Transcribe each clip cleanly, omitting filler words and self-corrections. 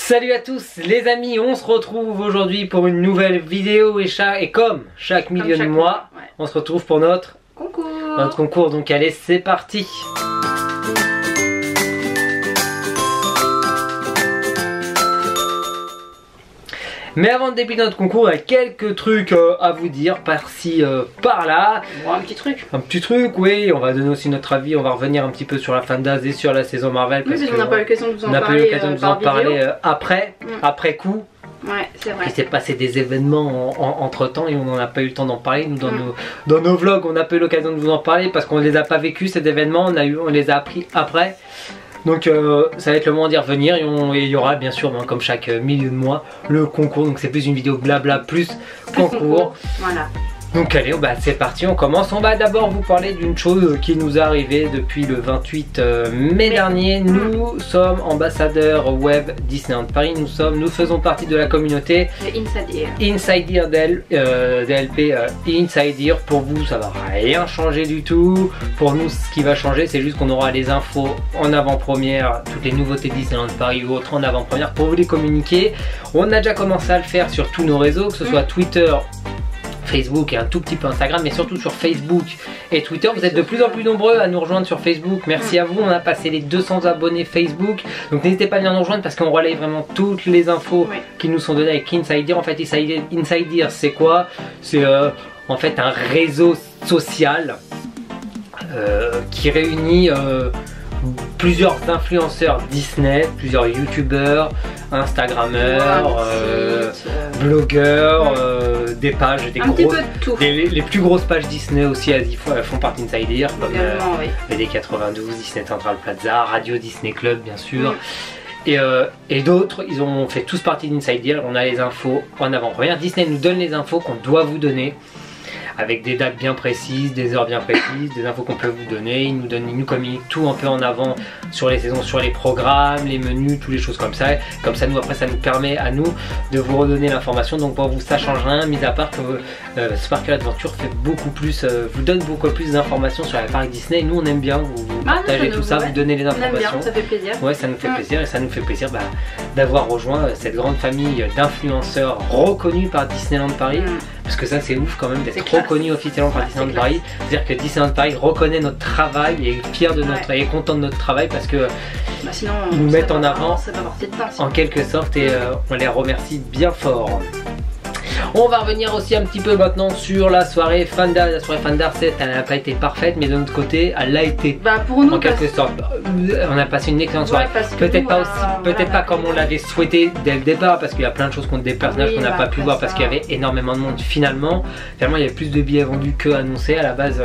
Salut à tous les amis, on se retrouve aujourd'hui pour une nouvelle vidéo et comme chaque milieu de mois, ouais. On se retrouve pour notre concours. Donc allez, c'est parti. Mais avant de débuter notre concours, il y a quelques trucs à vous dire par-ci, par-là. Bon, un petit truc. Un petit truc, oui. On va donner aussi notre avis. On va revenir un petit peu sur la FANDAS et sur la saison Marvel. Oui, parce qu'on n'a pas eu l'occasion de vous en parler, après coup. Ouais, c'est vrai. Il s'est passé des événements entre temps et on n'en a pas eu le temps d'en parler. Nous, dans nos vlogs, on n'a pas eu l'occasion de vous en parler parce qu'on ne les a pas vécus, ces événements. On les a appris après. Donc ça va être le moment d'y revenir et il y aura bien sûr, comme chaque milieu de mois, le concours. Donc c'est plus une vidéo blabla plus concours. Voilà. Donc allez, c'est parti, on commence. On va d'abord vous parler d'une chose qui nous est arrivée depuis le 28 mai dernier. Nous sommes ambassadeurs web Disneyland Paris. Nous faisons partie de la communauté Inside Ear DLP Inside Ear. Pour vous, ça va rien changer du tout. Pour nous, ce qui va changer, c'est juste qu'on aura les infos en avant-première, toutes les nouveautés Disneyland Paris ou autres en avant-première pour vous les communiquer. On a déjà commencé à le faire sur tous nos réseaux, que ce soit Twitter, Facebook et un tout petit peu Instagram, mais surtout sur Facebook et Twitter. Vous êtes de plus en plus nombreux à nous rejoindre sur Facebook. Merci à vous, on a passé les 200 abonnés Facebook. Donc n'hésitez pas à venir nous rejoindre parce qu'on relaye vraiment toutes les infos qui nous sont données avec Inside Ear. En fait, Inside Ear, c'est quoi? C'est en fait un réseau social qui réunit plusieurs influenceurs Disney, plusieurs youtubeurs, instagrammeurs, blogueurs, des pages, les plus grosses pages Disney aussi, elles font partie d'Inside Ear, comme BD92, Disney Central Plaza, Radio Disney Club bien sûr. Et d'autres, ils ont fait tous partie d'Inside Ear. On a les infos en avant-première. Disney nous donne les infos qu'on doit vous donner, avec des dates bien précises, des heures bien précises, des infos qu'on peut vous donner. Ils nous communiquent tout un peu en avant sur les saisons, sur les programmes, les menus, toutes les choses comme ça. Comme ça, nous après, ça nous permet à nous de vous redonner l'information. Donc pour vous, ça change rien, mis à part que Sparkle Adventure fait beaucoup plus, vous donne beaucoup plus d'informations sur la parc Disney. Et nous, on aime bien vous partager tout ça, vous donner les informations. Bien, ça fait plaisir. Ouais, ça nous fait plaisir et ça nous fait plaisir d'avoir rejoint cette grande famille d'influenceurs reconnus par Disneyland Paris. Parce que ça, c'est ouf quand même d'être reconnu officiellement par Disneyland Paris. C'est-à-dire que Disneyland Paris reconnaît notre travail et est fier de notre et est content de notre travail parce que sinon, ils nous mettent en avant en quelque sorte et on les remercie bien fort. On va revenir aussi un petit peu maintenant sur la soirée FANDAS. La soirée FANDAS, elle n'a pas été parfaite, mais de notre côté, elle l'a été. Pour nous, en quelque sorte. On a passé une excellente soirée. Peut-être pas aussi, peut-être pas comme on l'avait souhaité dès le départ, parce qu'il y a plein de choses contre des personnages qu'on n'a pas pu voir parce qu'il y avait énormément de monde. Finalement, il y avait plus de billets vendus que annoncé. À la base,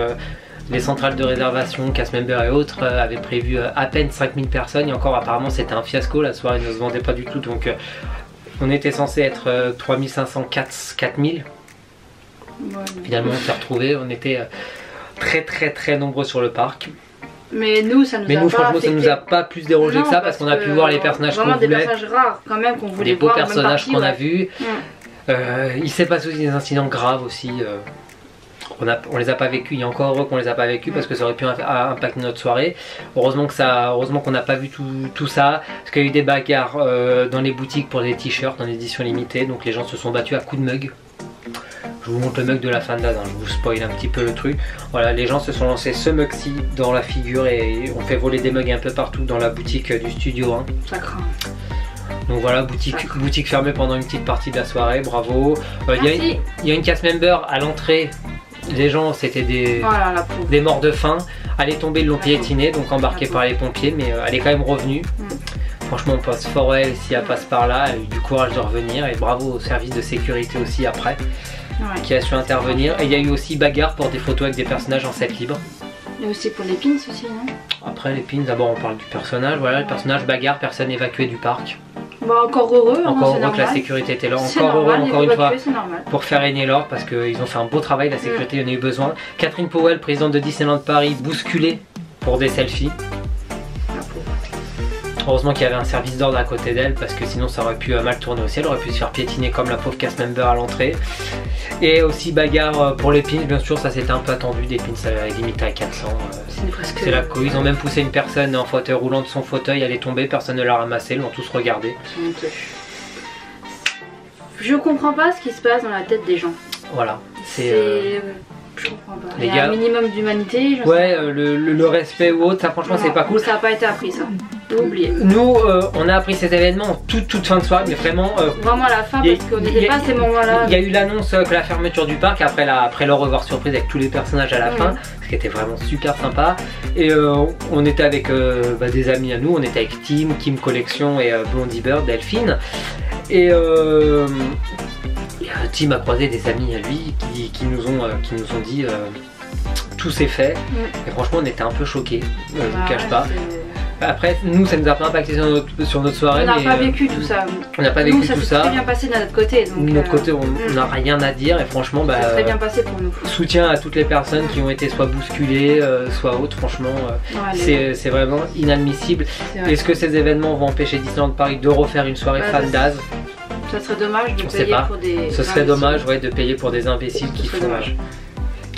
les centrales de réservation, cast member et autres avaient prévu à peine 5000 personnes. Et encore, apparemment, c'était un fiasco. La soirée ne se vendait pas du tout. Donc, on était censé être 3500, 4000. Finalement, on s'est retrouvés. On était très nombreux sur le parc. Mais nous, ça nous a franchement, ça nous a pas plus dérangé que ça parce qu'on a pu voir les personnages qu'on voulait. Des personnages rares quand même qu'on voulait voir. Des beaux personnages qu'on a vus. Il s'est passé aussi des incidents graves aussi. On les a pas vécus, il est encore heureux qu'on les a pas vécus parce que ça aurait pu impacter notre soirée. Heureusement qu'on n'a pas vu tout ça, parce qu'il y a eu des bagarres dans les boutiques pour des t-shirts en édition limitée, donc les gens se sont battus à coups de mug. Je vous montre le mug de la FANDAS, je vous spoil un petit peu le truc. Voilà, les gens se sont lancés ce mug-ci dans la figure et on fait voler des mugs un peu partout dans la boutique du studio. Ça craint. Donc voilà, boutique fermée pendant une petite partie de la soirée, bravo. Il y a une cast member à l'entrée. Les gens, c'était des morts de faim. Elle est tombée, ils l'ont piétinée, donc embarquée par les pompiers, mais elle est quand même revenue. Franchement, on passe fort à elle si elle passe par là. Elle a eu du courage de revenir et bravo au service de sécurité aussi après qui a su intervenir. Et il y a eu aussi bagarre pour des photos avec des personnages en set libre. Et aussi pour les pins aussi, non? Après les pins, d'abord on parle du personnage. Voilà, le personnage bagarre, personne évacué du parc. Encore heureux, encore heureux que la sécurité était là, encore heureux encore une fois pour faire régner l'ordre parce qu'ils ont fait un beau travail, la sécurité en a eu besoin. Catherine Powell, présidente de Disneyland Paris, bousculée pour des selfies. Heureusement qu'il y avait un service d'ordre à côté d'elle parce que sinon ça aurait pu mal tourner aussi, elle aurait pu se faire piétiner comme la pauvre cast member à l'entrée. Et aussi bagarre pour les pins, bien sûr ça c'était un peu attendu, des pins limité à 400. C'est la couille, ils ont même poussé une personne en fauteuil roulant de son fauteuil, elle est tombée, personne ne l'a ramassée, ils l'ont tous regardé. Je comprends pas ce qui se passe dans la tête des gens. Voilà, je comprends pas. Les Il y a gars, un minimum d'humanité. Ouais, le respect ou autre, ça franchement c'est pas cool. Ça n'a pas été appris ça. Oublié. Nous, on a appris ces événements en toute fin de soirée, mais vraiment. Vraiment à la fin, parce qu'on n'était pas à ces moments-là. Il y a eu l'annonce que la fermeture du parc, après le revoir surprise avec tous les personnages à la fin, ce qui était vraiment super sympa. Et on était avec des amis à nous, on était avec Tim, Kim Collection et Blondie Bird, Delphine. Et Tim a croisé des amis à lui qui nous ont dit tout s'est fait. Et franchement, on était un peu choqués, je vous cache pas. Après, nous, ça nous a pas impacté sur notre soirée. On n'a pas vécu tout ça. On n'a pas vécu tout ça. Ça s'est très bien passé de notre côté. De notre côté, on n'a rien à dire et franchement, ça s'est très bien passé pour nous. Soutien à toutes les personnes qui ont été soit bousculées, soit autres. Franchement, c'est vraiment inadmissible. Est-ce que ces événements vont empêcher Disneyland Paris de refaire une soirée fan d'Az? Ça serait dommage de payer pour des. Ce serait dommage, ouais, de payer pour des imbéciles qui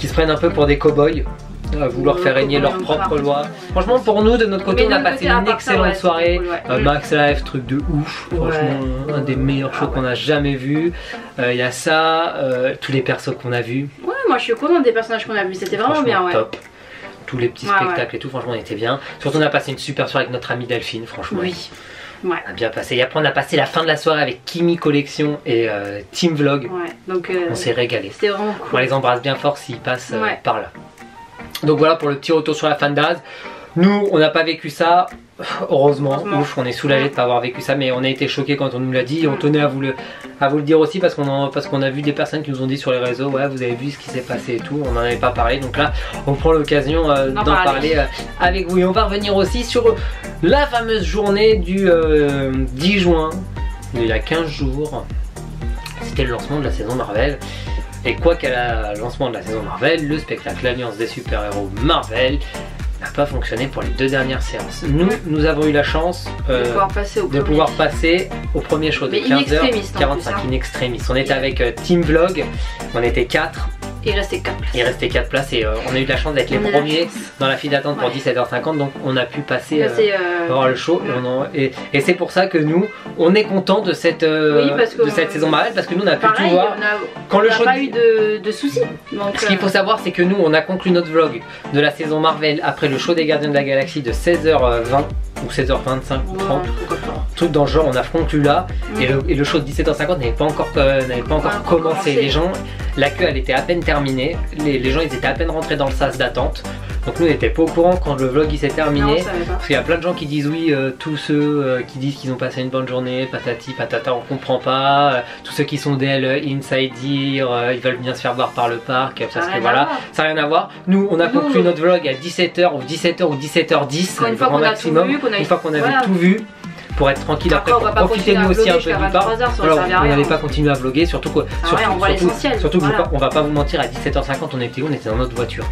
se prennent un peu pour des cow-boys. À vouloir faire régner leur propre loi. Franchement, pour nous, de notre côté, on a passé une excellente soirée. Max Live, truc de ouf. Franchement, un des meilleurs shows qu'on a jamais vu. Il y a ça, tous les persos qu'on a vus. Ouais, moi je suis contente des personnages qu'on a vus. C'était vraiment bien, ouais. Top. Tous les petits spectacles et tout, franchement, on était bien. Surtout, on a passé une super soirée avec notre amie Delphine, franchement. Oui. Ouais. On a bien passé. Et après, on a passé la fin de la soirée avec Kimi Collection et Team Vlog. Ouais, donc on s'est régalé. C'était vraiment cool. On les embrasse bien fort s'ils passent par là. Donc voilà pour le petit retour sur la fan d'Az. Nous, on n'a pas vécu ça, heureusement. Ouf, on est soulagé de ne pas avoir vécu ça, mais on a été choqués quand on nous l'a dit. Et on tenait à vous le dire aussi parce qu'on a vu des personnes qui nous ont dit sur les réseaux, ouais, vous avez vu ce qui s'est passé et tout. On n'en avait pas parlé, donc là, on prend l'occasion d'en parler avec vous. Et on va revenir aussi sur la fameuse journée du 10 juin, il y a 15 jours. C'était le lancement de la saison Marvel. Et quoi qu'à le lancement de la saison Marvel, le spectacle L'Alliance des super-héros Marvel n'a pas fonctionné pour les 2 dernières séances. Nous avons eu la chance de pouvoir passer au premier show de 15h45 in extremis. On était avec Team Vlog, on était 4. Il restait 4 places. Il restait 4 places et on a eu la chance d'être les premiers dans la file d'attente pour 17h50, donc on a pu passer voir le show. Et c'est pour ça que nous, on est content de cette saison Marvel parce que nous on a pu tout voir. On n'a pas eu de soucis. Ce qu'il faut savoir, c'est que nous, on a conclu notre vlog de la saison Marvel après le show des Gardiens de la Galaxie de 16h20 ou 16h25 ou 30, truc dans le genre, on a conclu là. Et le show de 17h50 n'avait pas encore commencé. Les gens, la queue elle était à peine terminée, les gens ils étaient à peine rentrés dans le sas d'attente. Donc nous on n'était pas au courant quand le vlog il s'est terminé. Parce qu'il y a plein de gens qui disent oui, tous ceux qui disent qu'ils ont passé une bonne journée, patati patata, on comprend pas. Tous ceux qui sont DL inside dire, ils veulent bien se faire voir par le parc, parce que voilà, ça n'a rien à voir. Nous on a conclu notre vlog à 17h ou 17h ou 17h10, une fois qu'on a maximum, une fois qu'on avait tout vu. Pour être tranquille après, profitez-nous aussi un peu du parc. Alors, on n'allait pas continuer à vlogger, surtout qu'on va pas vous mentir, à 17h50 on était dans notre voiture.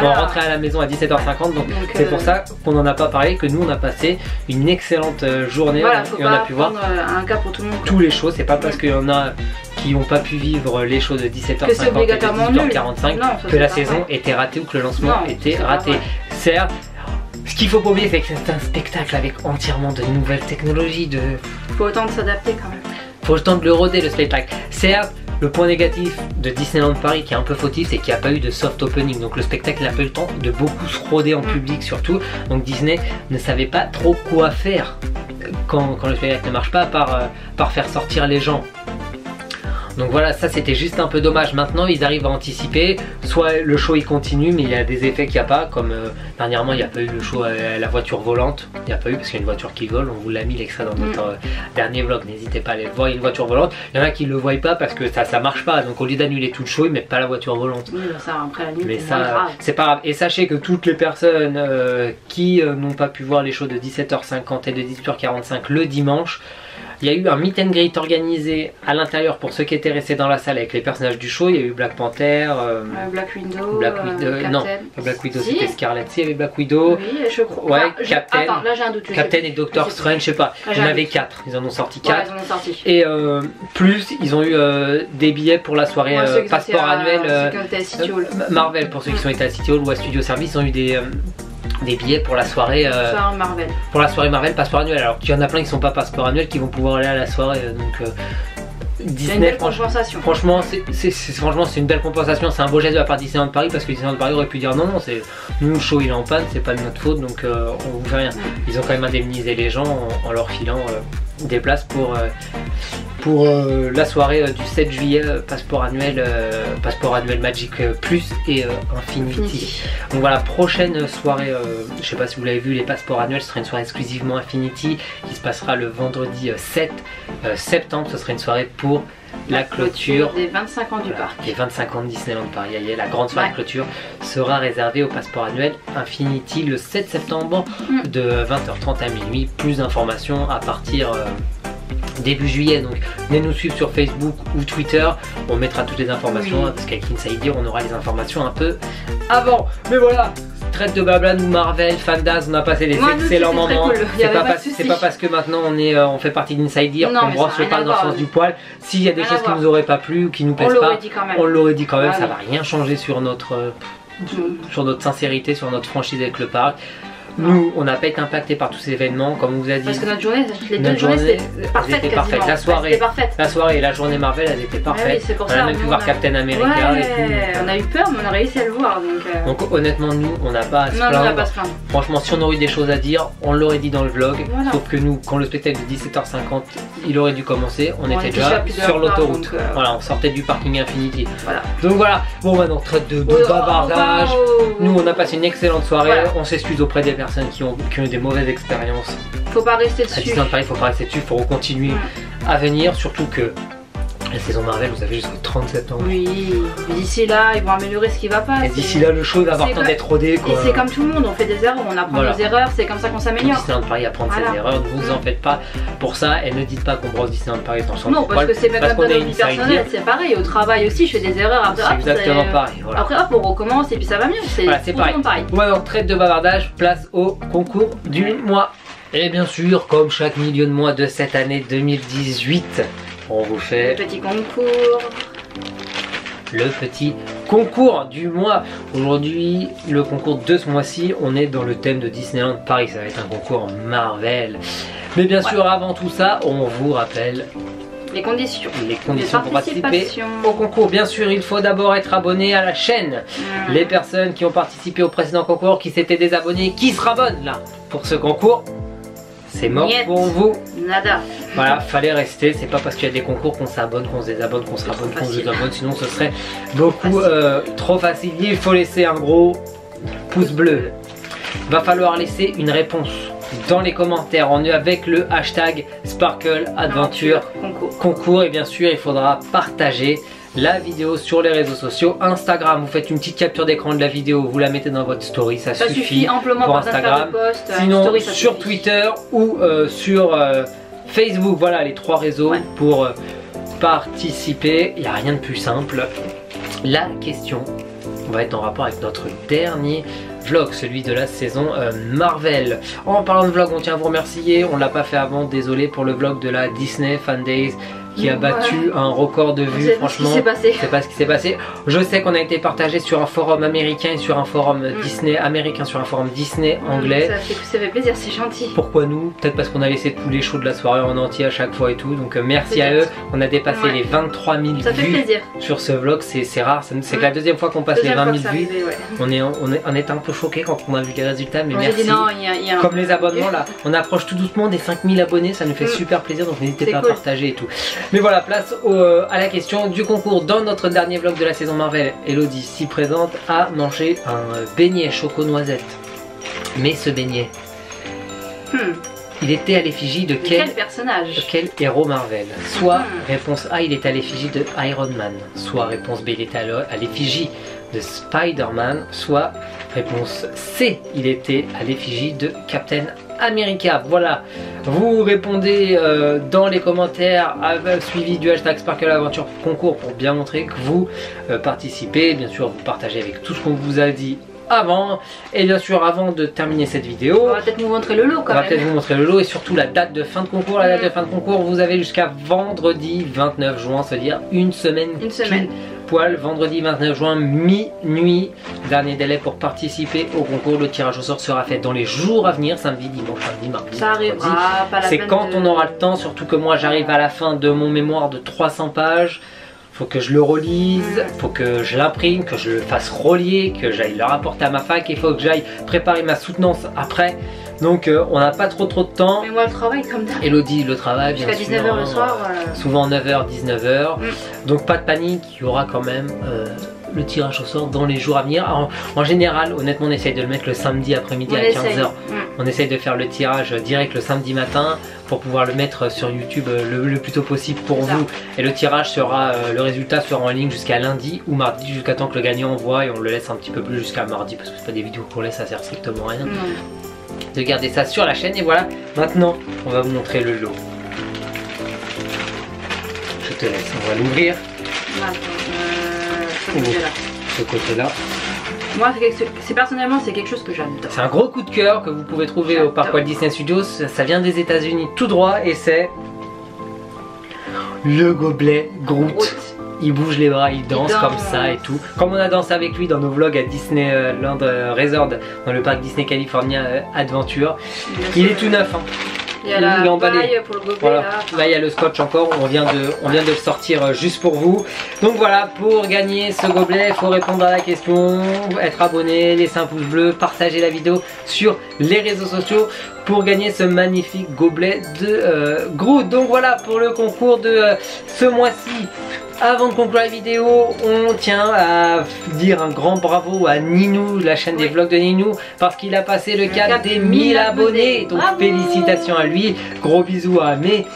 On rentrait à la maison à 17h50, donc c'est pour ça qu'on n'en a pas parlé, que nous on a passé une excellente journée et on a pu voir un cas pour tout le monde, tous les shows. C'est pas parce qu'il y en a qui n'ont pas pu vivre les shows de 17h50 et de 18h45 que la saison était ratée ou que le lancement était raté. Certes, ce qu'il faut pas oublier, c'est que c'est un spectacle avec entièrement de nouvelles technologies. Faut autant de s'adapter quand même. Faut le temps de le roder le spectacle. Certes, le point négatif de Disneyland Paris qui est un peu fautif, c'est qu'il n'y a pas eu de soft opening. Donc le spectacle n'a pas eu le temps de beaucoup se roder en public surtout. Donc Disney ne savait pas trop quoi faire quand le spectacle ne marche pas, par faire sortir les gens. Donc voilà, ça c'était juste un peu dommage. Maintenant ils arrivent à anticiper, soit le show il continue mais il y a des effets qu'il n'y a pas, comme dernièrement il n'y a pas eu le show à la voiture volante, il n'y a pas eu parce qu'il y a une voiture qui vole, on vous l'a mis l'extrait dans notre dernier vlog, n'hésitez pas à aller voir, il y a une voiture volante, il y en a qui ne le voient pas parce que ça marche pas, donc au lieu d'annuler tout le show ils mettent pas la voiture volante. Oui, ça après la nuit, mais ça c'est pas grave. Et sachez que toutes les personnes qui n'ont pas pu voir les shows de 17h50 et de 18h45 le dimanche, Il y a eu un meet and greet organisé à l'intérieur pour ceux qui étaient restés dans la salle avec les personnages du show. Il y a eu Black Panther, Black Widow, non, Black Widow c'était Scarlet, il y avait Black Widow, oui, je crois. ouais, Enfin, Captain, attends, là j'ai un doute. Captain et Doctor Strange, je sais pas, il y en avait 4, ils en ont sorti 4. Ouais, ils en ont sorti. Et plus ils ont eu des billets pour la soirée passeport annuel Marvel, pour ceux qui sont été à City Hall ou à Studio Service, ils ont eu des billets pour la soirée Marvel. Pour la soirée Marvel passeport annuel. Alors il y en a plein qui sont pas passeport annuel qui vont pouvoir aller à la soirée, donc Disney, franchement c'est une belle compensation, c'est un beau geste de la part de Disneyland Paris, parce que Disneyland Paris aurait pu dire non, c'est nous le show il est en panne, c'est pas de notre faute, donc on vous fait rien. Ils ont quand même indemnisé les gens en leur filant des places pour la soirée du 7 juillet, passeport annuel Magic Plus et Infinity. Donc voilà, prochaine soirée, je sais pas si vous l'avez vu, les passeports annuels, ce sera une soirée exclusivement Infinity qui se passera le vendredi 7 septembre. Ce sera une soirée pour la clôture des 25 ans du parc. Les 25 ans de Disneyland Paris. La grande soirée de clôture sera réservée au passeport annuel Infinity le 7 septembre de 20h30 à minuit. Plus d'informations à partir début juillet, donc venez nous suivre sur Facebook ou Twitter, on mettra toutes les informations, parce qu'avec Insider on aura les informations un peu avant. Mais voilà, traite de blabla, nous Marvel, Fandaz, on a passé des excellents moments. Cool. C'est pas parce que maintenant on fait partie d'Insider qu'on brosse le pas dans le sens du poil. S'il y a des choses qui nous auraient pas plu ou qui nous plaisent pas, on l'aurait dit quand même, ça va rien changer sur notre sincérité, sur notre franchise avec le parc. Nous, on n'a pas été impacté par tous ces événements, comme on vous a dit. Parce que notre journée, les deux journées, c'était parfait. La soirée et la journée Marvel, elles étaient parfaites. Oui, on a même pu voir Captain America et tout. On a eu peur, mais on a réussi à le voir. Donc honnêtement, nous, on n'a pas à se plaindre. Franchement, si on aurait eu des choses à dire, on l'aurait dit dans le vlog. Sauf que nous, quand le spectacle de 17h50, il aurait dû commencer, on était déjà sur l'autoroute. Voilà, on sortait du parking Infinity. Donc voilà, bon maintenant, traite de bavardage. Nous, on a passé une excellente soirée. On s'excuse auprès des personnes qui ont eu des mauvaises expériences. Faut pas rester dessus. À Disneyland Paris, faut pas rester dessus, faut continuer à venir, surtout que la saison Marvel, vous avez jusqu'au 30 septembre. Oui, d'ici là, ils vont améliorer ce qui va pas. Et d'ici là, le show va avoir le temps d'être rodé. Et c'est comme tout le monde, on fait des erreurs, on apprend nos erreurs, c'est comme ça qu'on s'améliore. Disneyland Paris apprendre ses erreurs, ne vous en faites pas pour ça, et ne dites pas qu'on brosse Disneyland Paris dans son Non, parce que c'est même dans notre vie personnelle, c'est pareil. Au travail aussi, je fais des erreurs. C'est exactement pareil. Après, hop, on recommence et puis ça va mieux. C'est pareil. Ouais, donc traite de bavardage, place au concours du mois. Et bien sûr, comme chaque milieu de mois de cette année 2018, on vous fait le petit concours. Le petit concours du mois. Aujourd'hui, le concours de ce mois-ci, on est dans le thème de Disneyland Paris. Ça va être un concours Marvel. Mais bien sûr, avant tout ça, on vous rappelle les conditions pour participer au concours. Bien sûr, il faut d'abord être abonné à la chaîne. Les personnes qui ont participé au précédent concours, qui s'étaient désabonnées, qui se rabonnent là pour ce concours, c'est mort pour vous. Nada. Voilà, fallait rester. C'est pas parce qu'il y a des concours qu'on s'abonne, qu'on se désabonne, qu'on se rabonne, qu'on se désabonne. Sinon, ce serait beaucoup trop facile. Il faut laisser un gros pouce bleu. Va falloir laisser une réponse dans les commentaires en avec le hashtag Sparkle Adventure concours. Et bien sûr, il faudra partager la vidéo sur les réseaux sociaux. Instagram, vous faites une petite capture d'écran de la vidéo, vous la mettez dans votre story, ça suffit amplement pour Instagram. Sinon story, sur Twitter ou sur Facebook, voilà les 3 réseaux pour participer. Il n'y a rien de plus simple. La question va être en rapport avec notre dernier vlog, celui de la saison Marvel. En parlant de vlog, on tient à vous remercier, on l'a pas fait avant, désolé pour le vlog de la Disney Fan Days qui a battu un record de vues. Franchement, c'est pas ce qui s'est passé. Je sais qu'on a été partagé sur un forum américain et sur un forum Disney américain, sur un forum Disney anglais. Ça fait plaisir, c'est gentil. Pourquoi nous? Peut-être parce qu'on a laissé tous les shows de la soirée en entier à chaque fois et tout. Donc merci à eux. On a dépassé les 23 000 vues sur ce vlog. C'est rare. C'est que la deuxième fois qu'on passe les 20 000 vues. On est un peu choqués quand on a vu les résultats. Mais merci. Comme les abonnements là, on approche tout doucement des 5 000 abonnés. Ça nous fait super plaisir. Donc n'hésitez pas à partager et tout. Mais voilà, place à la question du concours. Dans notre dernier vlog de la saison Marvel, Elodie, si présente, a mangé un beignet choco-noisette. Mais ce beignet, il était à l'effigie de quel personnage, de quel héros Marvel? Soit réponse A, il était à l'effigie de Iron Man. Soit réponse B, il était à l'effigie de Spider-Man. Soit réponse C, il était à l'effigie de Captain America. Voilà, vous répondez dans les commentaires suivi du hashtag Sparkle Aventure concours pour bien montrer que vous participez. Bien sûr, vous partagez avec tout ce qu'on vous a dit avant. Et bien sûr, avant de terminer cette vidéo, on va peut-être vous montrer le lot quand même. On va peut-être vous montrer le lot et surtout la date de fin de concours. La date de fin de concours, vous avez jusqu'à vendredi 29 juin, c'est-à-dire une semaine. Poil, vendredi 29 juin, minuit. Dernier délai pour participer au concours. Le tirage au sort sera fait dans les jours à venir, samedi, dimanche, lundi, mardi. Ça arrivera, pas la C'est quand on aura le temps, surtout que moi j'arrive à la fin de mon mémoire de 300 pages. Faut que je le relise, faut que je l'imprime, que je le fasse relier, que j'aille le rapporter à ma fac, il faut que j'aille préparer ma soutenance après. Donc on n'a pas trop de temps. Mais moi le travail comme d'hab. Elodie le travail bien sûr. Jusqu'à 19h le soir. Souvent 9h, 19h. Donc pas de panique, il y aura quand même le tirage au sort dans les jours à venir. Alors, en général, honnêtement, on essaye de le mettre le samedi après-midi à 15h. On essaye de faire le tirage direct le samedi matin pour pouvoir le mettre sur YouTube le plus tôt possible pour vous. Et le tirage sera, le résultat sera en ligne jusqu'à lundi ou mardi, jusqu'à temps que le gagnant envoie, et on le laisse un petit peu plus jusqu'à mardi parce que c'est pas des vidéos qu'on laisse, ça sert strictement à rien. De garder ça sur la chaîne. Et voilà, maintenant on va vous montrer le lot. Je te laisse, on va l'ouvrir. Ce côté-là. Moi, personnellement, c'est quelque chose que j'adore. C'est un gros coup de cœur que vous pouvez trouver au parc Walt Disney Studios. Ça vient des États-Unis tout droit et c'est le gobelet Groot. Il bouge les bras, il danse comme ça et tout. Comme on a dansé avec lui dans nos vlogs à Disneyland Resort, dans le parc Disney California Adventure. Il est tout neuf. Hein. Il y a la paille pour le gobelet. Voilà. Là il y a le scotch encore, on vient de le sortir juste pour vous. Donc voilà, pour gagner ce gobelet, il faut répondre à la question, être abonné, laisser un pouce bleu, partager la vidéo sur les réseaux sociaux pour gagner ce magnifique gobelet de Groot. Donc voilà pour le concours de ce mois-ci. Avant de conclure la vidéo, on tient à dire un grand bravo à Ninou, la chaîne des vlogs de Ninou, parce qu'il a passé le cap des 1000 abonnés. Donc félicitations à lui, gros bisous à Amé.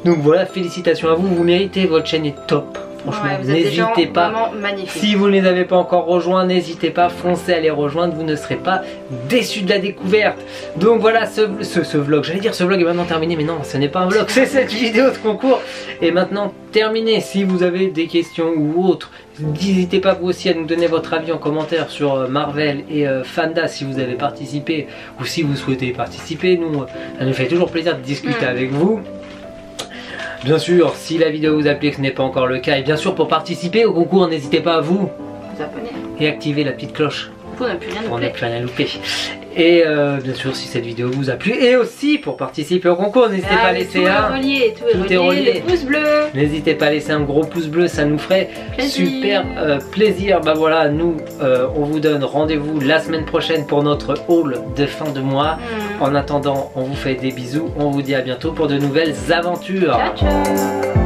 Donc voilà, félicitations à vous, vous méritez, votre chaîne est top. Franchement, n'hésitez pas. Si vous ne les avez pas encore rejoints, n'hésitez pas, foncez à les rejoindre, vous ne serez pas déçus de la découverte. Donc voilà, ce vlog, j'allais dire ce vlog est maintenant terminé, mais non, ce n'est pas un vlog, c'est cette vidéo de concours est maintenant terminée. Si vous avez des questions ou autres, n'hésitez pas vous aussi à nous donner votre avis en commentaire sur Marvel et Fanda si vous avez participé ou si vous souhaitez participer. Nous, ça nous fait toujours plaisir de discuter avec vous. Bien sûr, si la vidéo vous a plu et que ce n'est pas encore le cas, et bien sûr pour participer au concours, n'hésitez pas à vous abonner et activer la petite cloche pour ne plus rien louper. Et bien sûr, si cette vidéo vous a plu, et aussi pour participer au concours, n'hésitez pas à laisser tout est relié, le pouce bleu. N'hésitez pas à laisser un gros pouce bleu, ça nous ferait super plaisir. Bah voilà, nous on vous donne rendez-vous la semaine prochaine pour notre haul de fin de mois. En attendant, on vous fait des bisous, on vous dit à bientôt pour de nouvelles aventures. Ciao, ciao.